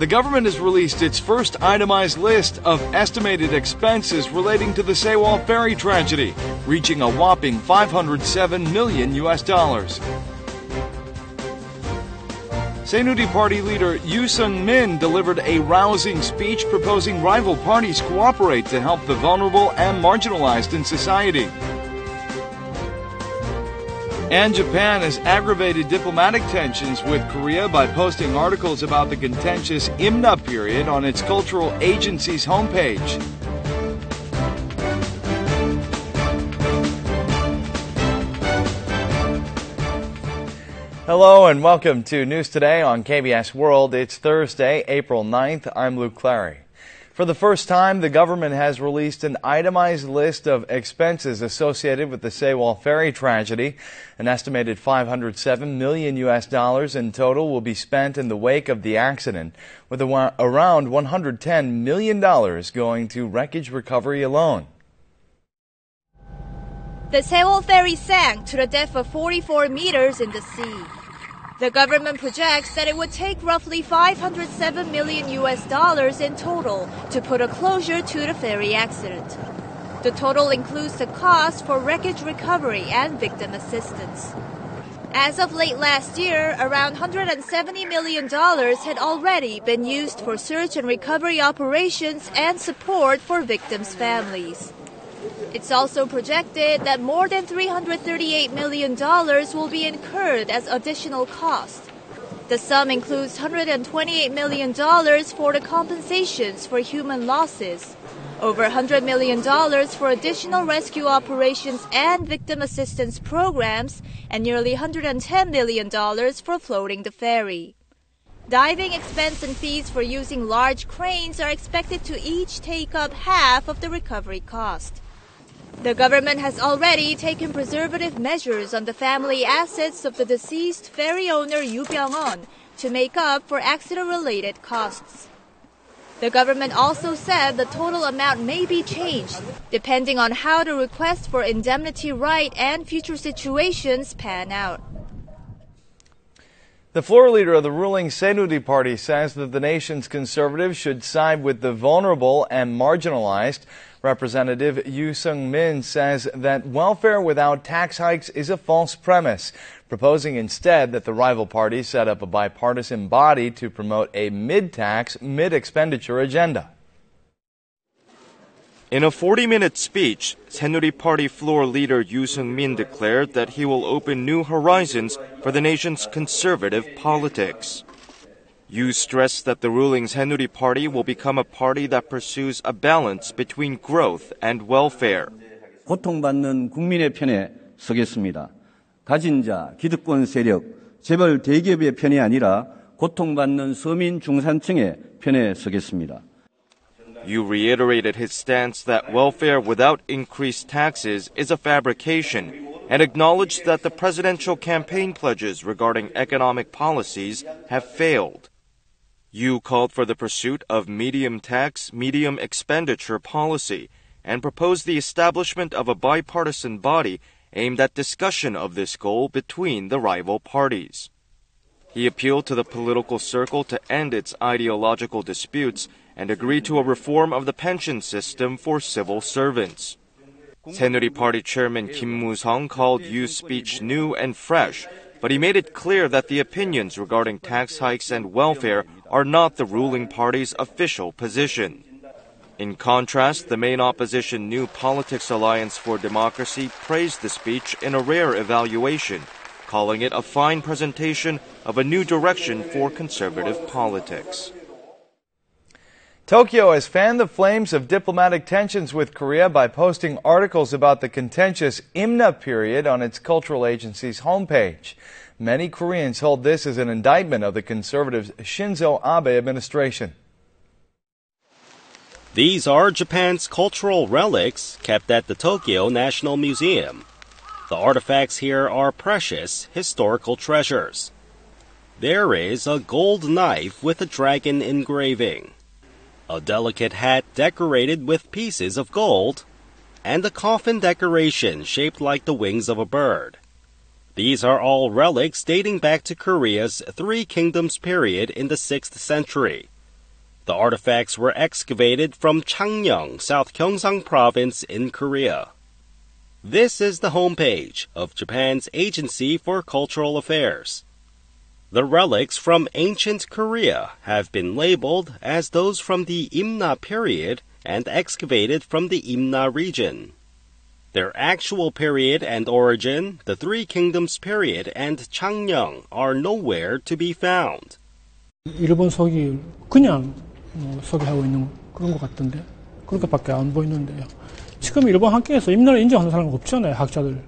The government has released its first itemized list of estimated expenses relating to the Sewol ferry tragedy, reaching a whopping $507 million. Saenuri Party leader Yoo Seung-min delivered a rousing speech proposing rival parties cooperate to help the vulnerable and marginalized in society. And Japan has aggravated diplomatic tensions with Korea by posting articles about the contentious Imna period on its cultural agency's homepage. Hello and welcome to News Today on KBS World. It's Thursday, April 9th. I'm Luke Clary. For the first time, the government has released an itemized list of expenses associated with the Sewol ferry tragedy. An estimated $507 million in total will be spent in the wake of the accident, with around $110 million going to wreckage recovery alone. The Sewol ferry sank to the depth of 44 meters in the sea. The government projects that it would take roughly $507 million in total to put a closure to the ferry accident. The total includes the cost for wreckage recovery and victim assistance. As of late last year, around $170 million had already been used for search and recovery operations and support for victims' families. It's also projected that more than $338 million will be incurred as additional cost. The sum includes $128 million for the compensations for human losses, over $100 million for additional rescue operations and victim assistance programs, and nearly $110 million for floating the ferry. Diving expense and fees for using large cranes are expected to each take up half of the recovery cost. The government has already taken preservative measures on the family assets of the deceased ferry owner Yoo Byung-on to make up for accident-related costs. The government also said the total amount may be changed depending on how the request for indemnity right and future situations pan out. The floor leader of the ruling Saenuri Party says that the nation's conservatives should side with the vulnerable and marginalized. Representative Yoo Seung-min says that welfare without tax hikes is a false premise, proposing instead that the rival parties set up a bipartisan body to promote a mid-tax, mid-expenditure agenda. In a 40-minute speech, Saenuri Party floor leader Yoo Seung-min declared that he will open new horizons for the nation's conservative politics. Yoo stressed that the ruling Saenuri Party will become a party that pursues a balance between growth and welfare. 고통받는 국민의 편에 서겠습니다. 가진 자, 기득권 세력, 재벌 대기업의 편이 아니라 고통받는 서민 중산층의 편에 서겠습니다. Yoo reiterated his stance that welfare without increased taxes is a fabrication and acknowledged that the presidential campaign pledges regarding economic policies have failed. Yoo called for the pursuit of medium tax, medium expenditure policy and proposed the establishment of a bipartisan body aimed at discussion of this goal between the rival parties. He appealed to the political circle to end its ideological disputes and agree to a reform of the pension system for civil servants. Saenuri Party Chairman Kim Moo-sung called Yoo's speech new and fresh, but he made it clear that the opinions regarding tax hikes and welfare are not the ruling party's official position. In contrast, the main opposition New Politics Alliance for Democracy praised the speech in a rare evaluation, calling it a fine presentation of a new direction for conservative politics. Tokyo has fanned the flames of diplomatic tensions with Korea by posting articles about the contentious Imna period on its cultural agency's homepage. Many Koreans hold this as an indictment of the conservative Shinzo Abe administration. These are Japan's cultural relics kept at the Tokyo National Museum. The artifacts here are precious historical treasures. There is a gold knife with a dragon engraving, a delicate hat decorated with pieces of gold, and a coffin decoration shaped like the wings of a bird. These are all relics dating back to Korea's Three Kingdoms period in the 6th century. The artifacts were excavated from Changneung, South Gyeongsang Province in Korea. This is the homepage of Japan's Agency for Cultural Affairs. The relics from ancient Korea have been labeled as those from the Imna period and excavated from the Imna region. Their actual period and origin, the Three Kingdoms period and Changneung, are nowhere to be found. 일본 서기 그냥 서기하고 있는 그런 것 같던데 그렇게밖에 안 보이는데요. 지금 일본 학계에서 임나를 인정하는 사람은 없잖아요, 학자들.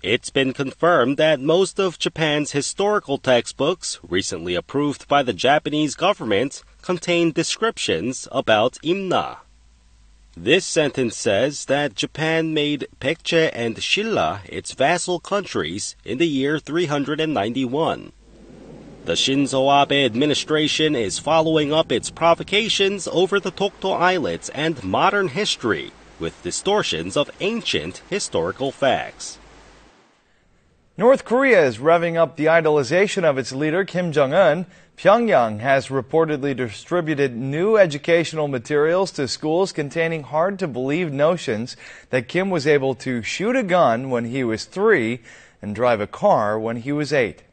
It's been confirmed that most of Japan's historical textbooks, recently approved by the Japanese government, contain descriptions about Imna. This sentence says that Japan made Baekje and Silla its vassal countries in the year 391. The Shinzo Abe administration is following up its provocations over the Tokto Islets and modern history with distortions of ancient historical facts. North Korea is revving up the idolization of its leader, Kim Jong-un. Pyongyang has reportedly distributed new educational materials to schools containing hard-to-believe notions that Kim was able to shoot a gun when he was 3 and drive a car when he was 8.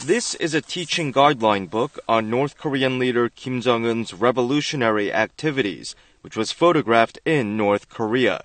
This is a teaching guideline book on North Korean leader Kim Jong-un's revolutionary activities, which was photographed in North Korea.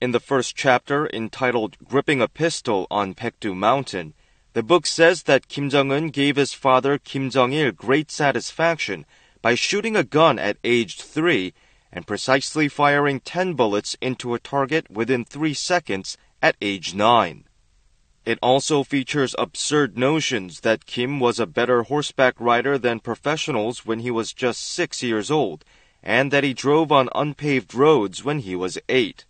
In the first chapter, entitled Gripping a Pistol on Baekdu Mountain, the book says that Kim Jong-un gave his father Kim Jong-il great satisfaction by shooting a gun at age 3 and precisely firing 10 bullets into a target within 3 seconds at age 9. It also features absurd notions that Kim was a better horseback rider than professionals when he was just 6 years old, and that he drove on unpaved roads when he was 8.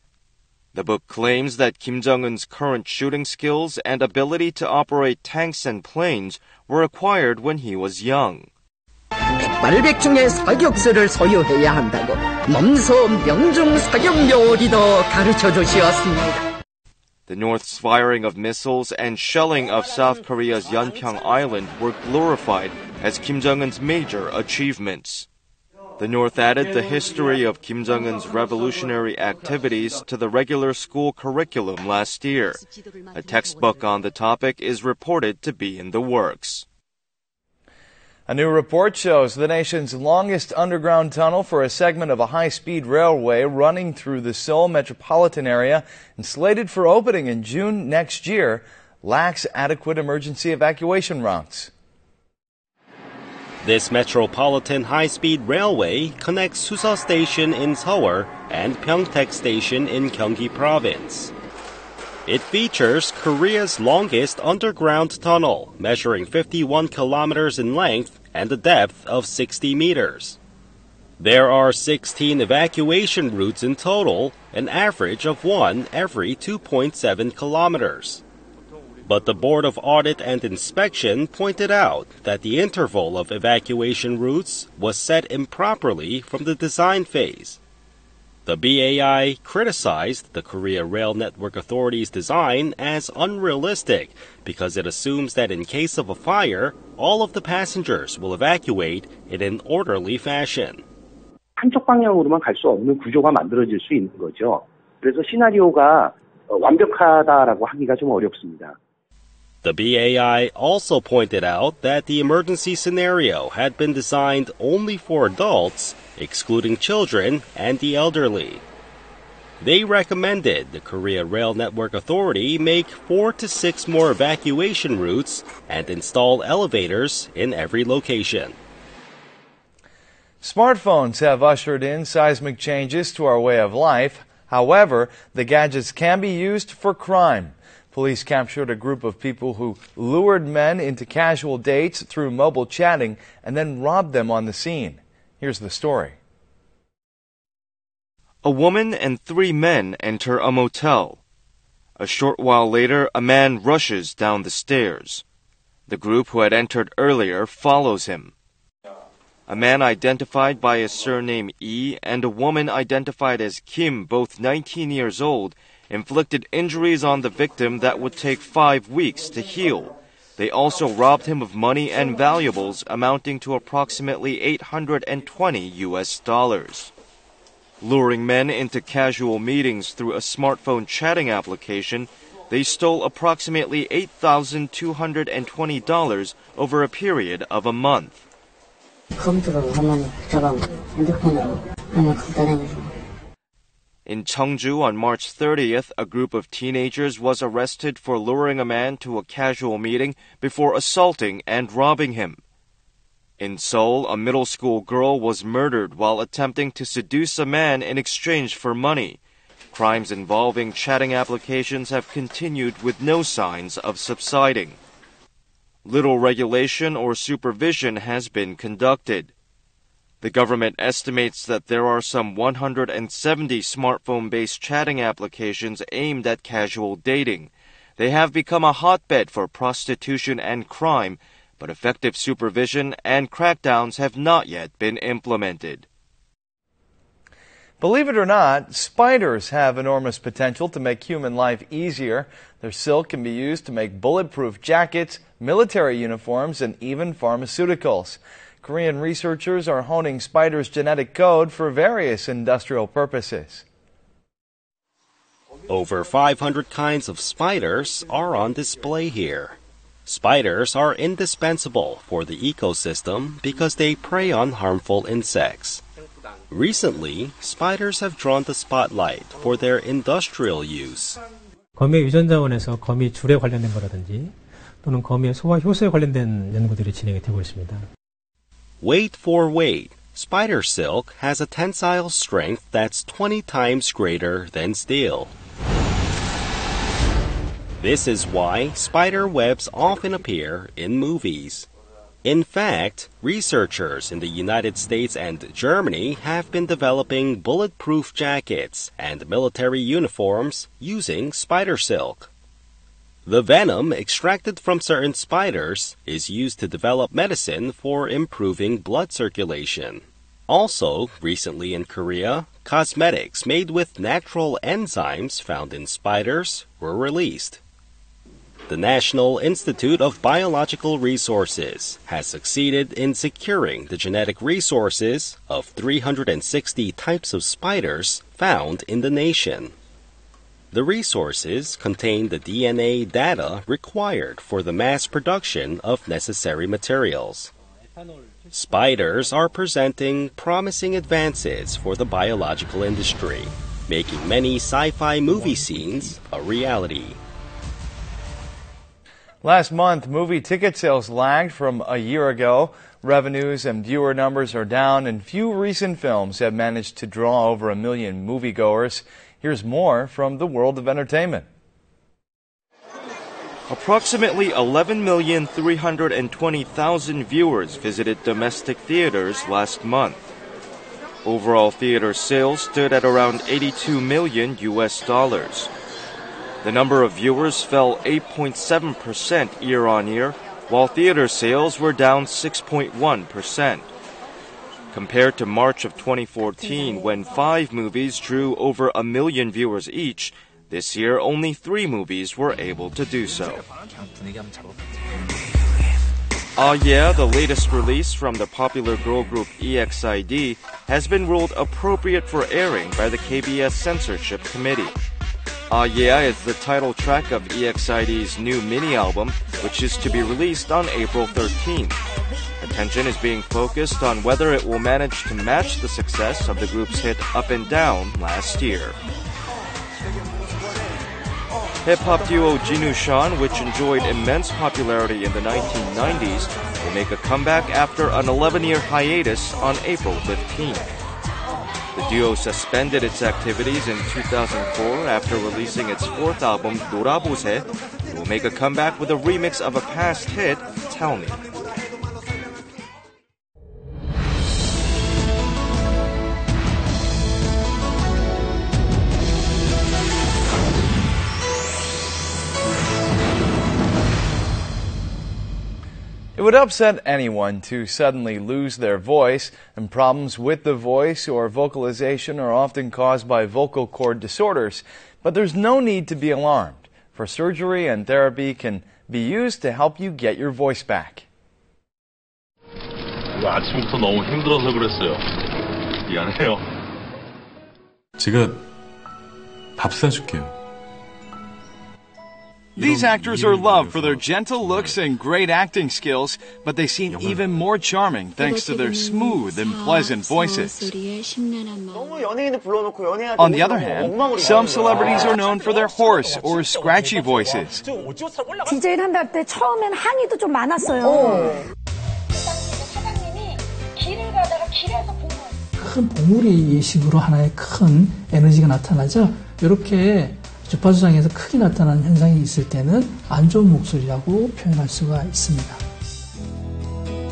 The book claims that Kim Jong-un's current shooting skills and ability to operate tanks and planes were acquired when he was young. 백발백중의 사격수를 소유해야 한다고 몸소 명중 사격 요리도 가르쳐 주시었습니다. The North's firing of missiles and shelling of South Korea's Yeonpyeong Island were glorified as Kim Jong-un's major achievements. The North added the history of Kim Jong-un's revolutionary activities to the regular school curriculum last year. A textbook on the topic is reported to be in the works. A new report shows the nation's longest underground tunnel for a segment of a high-speed railway running through the Seoul metropolitan area and slated for opening in June next year lacks adequate emergency evacuation routes. This metropolitan high-speed railway connects Suseol Station in Seoul and Pyeongtaek Station in Gyeonggi Province. It features Korea's longest underground tunnel, measuring 51 kilometers in length and a depth of 60 meters. There are 16 evacuation routes in total, an average of one every 2.7 kilometers. But the Board of Audit and Inspection pointed out that the interval of evacuation routes was set improperly from the design phase. The BAI criticized the Korea Rail Network Authority's design as unrealistic because it assumes that in case of a fire, all of the passengers will evacuate in an orderly fashion. 한쪽 방향으로만 갈 수 없는 구조가 만들어질 수 있는 거죠. 그래서 시나리오가 완벽하다라고 하기가 좀 어렵습니다. The BAI also pointed out that the emergency scenario had been designed only for adults, excluding children and the elderly. They recommended the Korea Rail Network Authority make 4 to 6 more evacuation routes and install elevators in every location. Smartphones have ushered in seismic changes to our way of life. However, the gadgets can be used for crime. Police captured a group of people who lured men into casual dates through mobile chatting and then robbed them on the scene. Here's the story. A woman and 3 men enter a motel. A short while later, a man rushes down the stairs. The group who had entered earlier follows him. A man identified by his surname E and a woman identified as Kim, both 19 years old, inflicted injuries on the victim that would take 5 weeks to heal. They also robbed him of money and valuables amounting to approximately $820. Luring men into casual meetings through a smartphone chatting application, they stole approximately $8,220 over a period of a month. In Cheongju on March 30th, a group of teenagers was arrested for luring a man to a casual meeting before assaulting and robbing him. In Seoul, a middle school girl was murdered while attempting to seduce a man in exchange for money. Crimes involving chatting applications have continued with no signs of subsiding. Little regulation or supervision has been conducted. The government estimates that there are some 170 smartphone-based chatting applications aimed at casual dating. They have become a hotbed for prostitution and crime, but effective supervision and crackdowns have not yet been implemented. Believe it or not, spiders have enormous potential to make human life easier. Their silk can be used to make bulletproof jackets, military uniforms, and even pharmaceuticals. Korean researchers are honing spiders' genetic code for various industrial purposes. Over 500 kinds of spiders are on display here. Spiders are indispensable for the ecosystem because they prey on harmful insects. Recently, spiders have drawn the spotlight for their industrial use. 거미 유전자원에서 거미 줄에 관련된 거라든지 또는 거미의 소화 효소에 관련된 연구들이 진행이 되고 있습니다. Weight for weight, spider silk has a tensile strength that's 20 times greater than steel. This is why spider webs often appear in movies. In fact, researchers in the United States and Germany have been developing bulletproof jackets and military uniforms using spider silk. The venom extracted from certain spiders is used to develop medicine for improving blood circulation. Also, recently in Korea, cosmetics made with natural enzymes found in spiders were released. The National Institute of Biological Resources has succeeded in securing the genetic resources of 360 types of spiders found in the nation. The resources contain the DNA data required for the mass production of necessary materials. Spiders are presenting promising advances for the biological industry, making many sci-fi movie scenes a reality. Last month, movie ticket sales lagged from a year ago. Revenues and viewer numbers are down, and few recent films have managed to draw over 1 million moviegoers. Here's more from the world of entertainment. Approximately 11,320,000 viewers visited domestic theaters last month. Overall theater sales stood at around $82 million. The number of viewers fell 8.7% year-on-year, while theater sales were down 6.1%. Compared to March of 2014, when 5 movies drew over 1 million viewers each, this year only 3 movies were able to do so. Ah Yeah, the latest release from the popular girl group EXID, has been ruled appropriate for airing by the KBS Censorship Committee. Ah Yeah is the title track of EXID's new mini-album, which is to be released on April 13th. Attention is being focused on whether it will manage to match the success of the group's hit Up and Down last year. Hip-hop duo Jinu Sean, which enjoyed immense popularity in the 1990s, will make a comeback after an 11-year hiatus on April 15th. The duo suspended its activities in 2004 after releasing its 4th album, 놀아보세. It will make a comeback with a remix of a past hit, Tell Me. It would upset anyone to suddenly lose their voice, and problems with the voice or vocalization are often caused by vocal cord disorders. But there's no need to be alarmed, for surgery and therapy can be used to help you get your voice back. 아침부터 너무 힘들어서 그랬어요. 미안해요. 제가 밥 사줄게요. These actors are loved for their gentle looks and great acting skills, but they seem even more charming thanks to their smooth and pleasant voices. On the other hand, some celebrities are known for their hoarse or scratchy voices. DJ를 한달 때 처음엔 항의도 좀 많았어요. 큰 봉우리식으로 하나의 큰 에너지가 나타나죠. 이렇게 주파수상에서 크게 나타나는 현상이 있을 때는 안 좋은 목소리라고 표현할 수가 있습니다.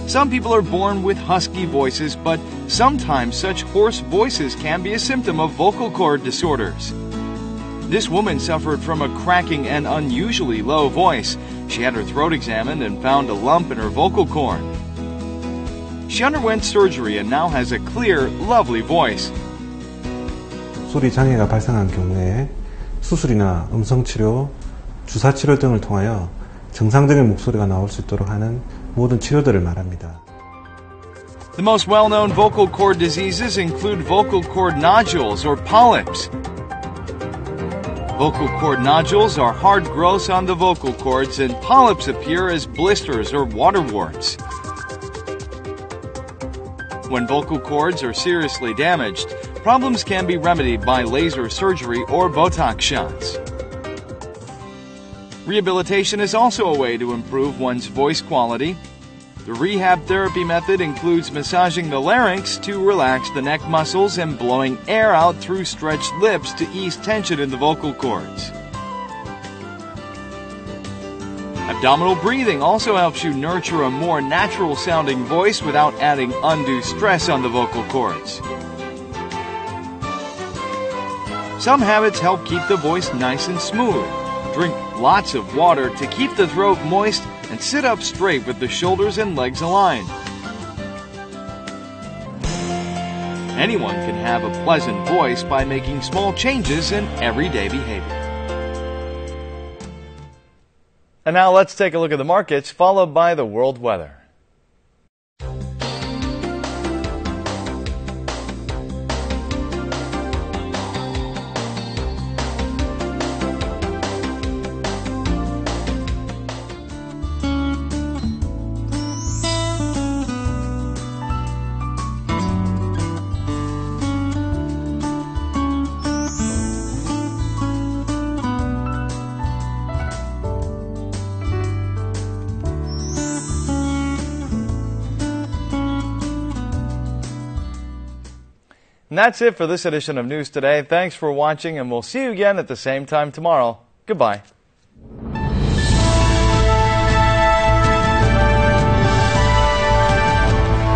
Some people are born with husky voices, but sometimes such hoarse voices can be a symptom of vocal cord disorders. This woman suffered from a cracking and unusually low voice. She had her throat examined and found a lump in her vocal cord. She underwent surgery and now has a clear, lovely voice. 소리 장애가 발생한 경우에 수술이나 음성치료, 주사치료 등을 통하여 정상적인 목소리가 나올 수 있도록 하는 모든 치료들을 말합니다. The most well-known vocal cord diseases include vocal cord nodules or polyps. Vocal cord nodules are hard growths on the vocal cords, and polyps appear as blisters or water warts. When vocal cords are seriously damaged, problems can be remedied by laser surgery or Botox shots. Rehabilitation is also a way to improve one's voice quality. The rehab therapy method includes massaging the larynx to relax the neck muscles and blowing air out through stretched lips to ease tension in the vocal cords. Abdominal breathing also helps you nurture a more natural-sounding voice without adding undue stress on the vocal cords. Some habits help keep the voice nice and smooth. Drink lots of water to keep the throat moist and sit up straight with the shoulders and legs aligned. Anyone can have a pleasant voice by making small changes in everyday behavior. And now let's take a look at the markets, followed by the world weather. And that's it for this edition of News Today. Thanks for watching, and we'll see you again at the same time tomorrow. Goodbye.